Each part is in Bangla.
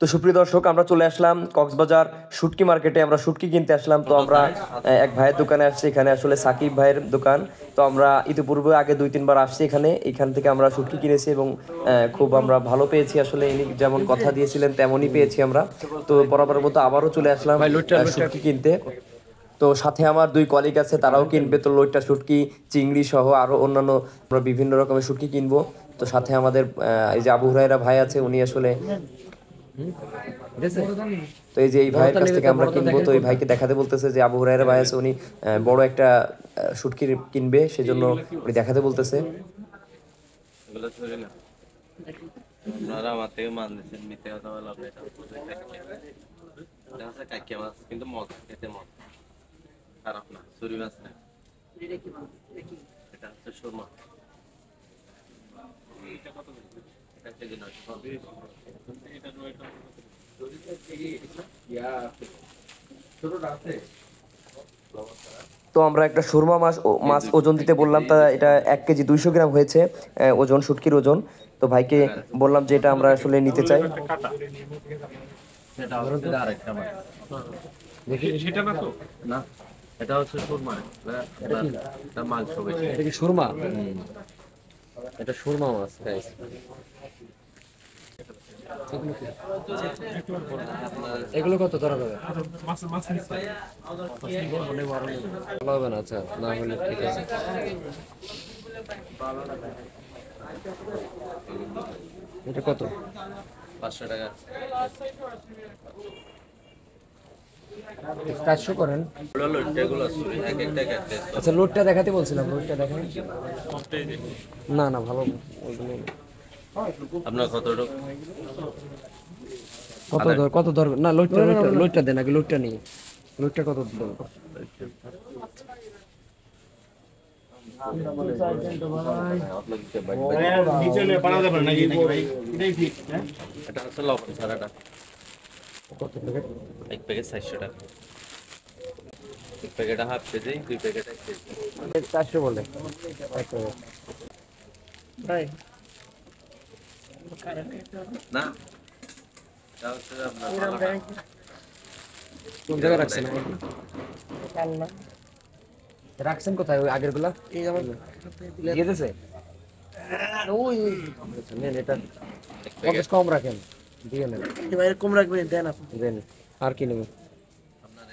তো সুপ্রিয় দর্শক, আমরা চলে আসলাম কক্সবাজার শুটকি মার্কেটে। আমরা শুটকি কিনতে আসলাম। তো আমরা এক ভাইয়ের দোকানে আসছি। এখানে আসলে সাকিব ভাইয়ের দোকান। তো আমরা ইতিপূর্বে আগে 2-3 বার আসছি এখান থেকে আমরা শুটকি কিনেছি এবং খুব আমরা ভালো পেয়েছি। আসলে ইনি যেমন কথা দিয়েছিলেন তেমনই পেয়েছি আমরা। তো বরাবরের মতো আবারও চলে আসলাম ভাই লুটটা লুটটা শুটকি কিনতে। তো সাথে আমার 2 কলিগ আছে, তারাও কিনবে। তো লইট্টা শুটকি, চিংড়ি সহ আরো অন্যান্য আমরা বিভিন্ন রকমের শুটকি কিনবো। তো সাথে আমাদের এই যে আবু হুরায়রা ভাই আছে, উনি আসলে ঠিক আছে। তো এই যে এই ভাইয়ের বড়টা কাছ নেবে থেকে তো আমরা বড়টা কিনবো। দেখেন তো এই কোনটা। ভাইকে দেখাতে বলতেছে যে আবু হুরায়রা ভাই আছে, উনি বড় একটা শুটকি কিনবে, সেজন্য উনি দেখাতে বলতেছে। এগুলো ধরে না আপনারা আমার থেকে মান দিচ্ছেন মিথ্যে কথা বলা এটা এটা হচ্ছে কাকিয়া মাছ কিন্তু মদ খেতে মদ খারাপ না চুরি মাছ না এটা হচ্ছে সুরমা এটা কেজি 900 তো আমরা একটা সুরমা মাছ ওজন দিতে বললাম। তা এটা 1 কেজি 200 গ্রাম হয়েছে ওজন, শুটকির ওজন। তো ভাইকে বললাম যে এটা আমরা আসলে নিতে চাই। সেটা হচ্ছে আরেকটা মাছ দেখি সেটা না তো। না এটা হচ্ছে সুরমা এটা মাংস বেশি এটা কি সুরমা? এটা সুরমা মাছ গাইস। এগুলো কত ধরা যাবে? মাছ মাছ নিচ্ছে। ভালো হবে না, আচ্ছা না হলে ঠিক আছে। এটা কত? 500 টাকা 400 করেন। এগুলো লইট্টাগুলো চুরি এক একটা এক একটা আচ্ছা লোডটা দেখাতে বলছিলাম, লোডটা দেখেন। না না ভালো ওইগুলো। আপনার কতটুকু কত ধর না, লোডটা লোডটা লোডটা দেন আগে, লোডটা নিয়ে লোডটা কত দেব? নিচে বানা যাবে না নাকি ভাই? এটাই ঠিক, হ্যাঁ? এটা হচ্ছে লবণ ছাড়াটা কত প্যাকেট? এক প্যাকেট 400 টাকা এক packet half KG 2 packet 1 KG 400 বলে এক প্যাকেট। না এটা হচ্ছে আপনার ভালোটা। কোন জায়গায় রাখছেন? রাখছেন কোথায় ওই আগের গুলা? এই আমার দিয়ে দিয়েছে ওই নেন এটা এক 50 প্যাকেট কম রাখেন, দিয়ে নেন। এবার এরকম রাখবেন, দেন আপনি। দেন আর কি নেবেন? আপনার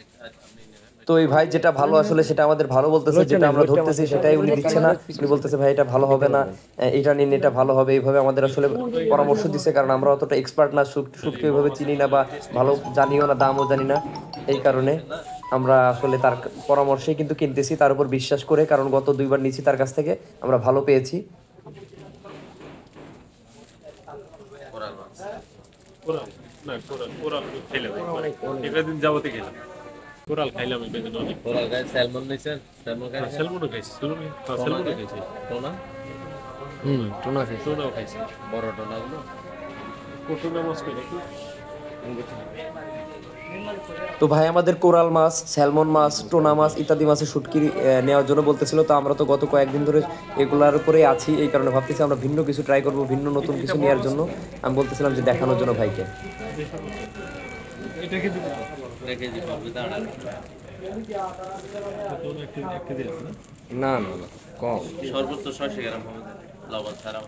আপনি নেবেন তো এই ভাই যেটা ভালো আসলে সেটা আমাদের ভালো বলতেছে, লোডটা যেটা নেন, আমরা লোডটা ধরতেছি আমাদের সেটাই উনি দিচ্ছে না। উনি বলতেছে ভাই এটা ভালো হবে না, এটা নিন, এটা ভালো হবে। এইভাবে আমাদের আসলে পরামর্শ দিচ্ছে, কারণ আমরা অতটা এক্সপার্ট না, শুটকি ওইভাবে চিনি না বা ভালো জানিও না, দামও জানি না। এই কারণে আমরা আসলে তার পরামর্শেই কিন্তু কিনতেছি, তার উপর বিশ্বাস করে, কারণ গত 2 বার নিয়েছি তার কাছ থেকে, আমরা ভালো পেয়েছি। কোরাল মাছ কোরাল না, কোরাল কোরাল খেলাম একবার দিন যাবতে খেলাম। কোরাল খাইলাম একবার দিন অনেক। কোরাল গায়ে স্যালমন নিছেন স্যালমন গায়ে স্যালমনও খাইছি, স্যালমনও খাইছি, টোনা টুনা ফিশ। টোনাও খাইছি। বড় টোনাগুলো কোটোনা মাছ কই নাকি? তো ভাই আমাদের কোরাল মাছ, স্যালমন মাছ, টোনা মাছ ইত্যাদি মাছের শুটকি নেওয়ার জন্য বলতেছিল। তো আমরা তো গত কয়েকদিন ধরে এগুলার উপরেই আছি, এই কারণে ভাবতেছি আমরা ভিন্ন কিছু ট্রাই করবো, ভিন্ন নতুন কিছু নেওয়ার জন্য। আমি বলতেছিলাম যে দেখানোর জন্য ভাইকে। এটা কিন্তু এক কেজি পাবে দাঁড়া টোনা একটা দিয়ে আছে না? না না না কম। সর্বোচ্চ 600 গ্রাম হবে লবণ ছাড়া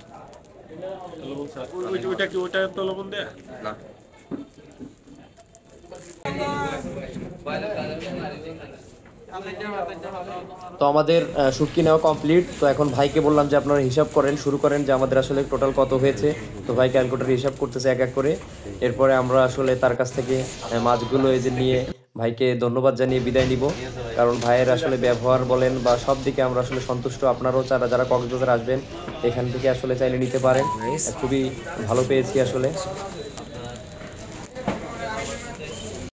লবণ ছাড়া। ওইটা কি ওইটা তো লবণ দেয়া? না তো আমাদের শুটকি নেওয়া কমপ্লিট। তো এখন ভাইকে বললাম যে আপনারা হিসাব করেন, শুরু করেন যে আমাদের আসলে টোটাল কত হয়েছে। তো ভাই ক্যালকুলেটর হিসাব করতেছে এক এক করে। এরপরে আমরা আসলে তার কাছ থেকে মাছগুলো এই যে নিয়ে ভাইকে ধন্যবাদ জানিয়ে বিদায় নিব, কারণ ভাইয়ের আসলে ব্যবহার বলেন বা সব দিকে আমরা আসলে সন্তুষ্ট। আপনারাও যারা যারা কক্সবাজার আসবেন এখান থেকে আসলে চাইলে নিতে পারেন, খুবই ভালো পেয়েছি আসলে।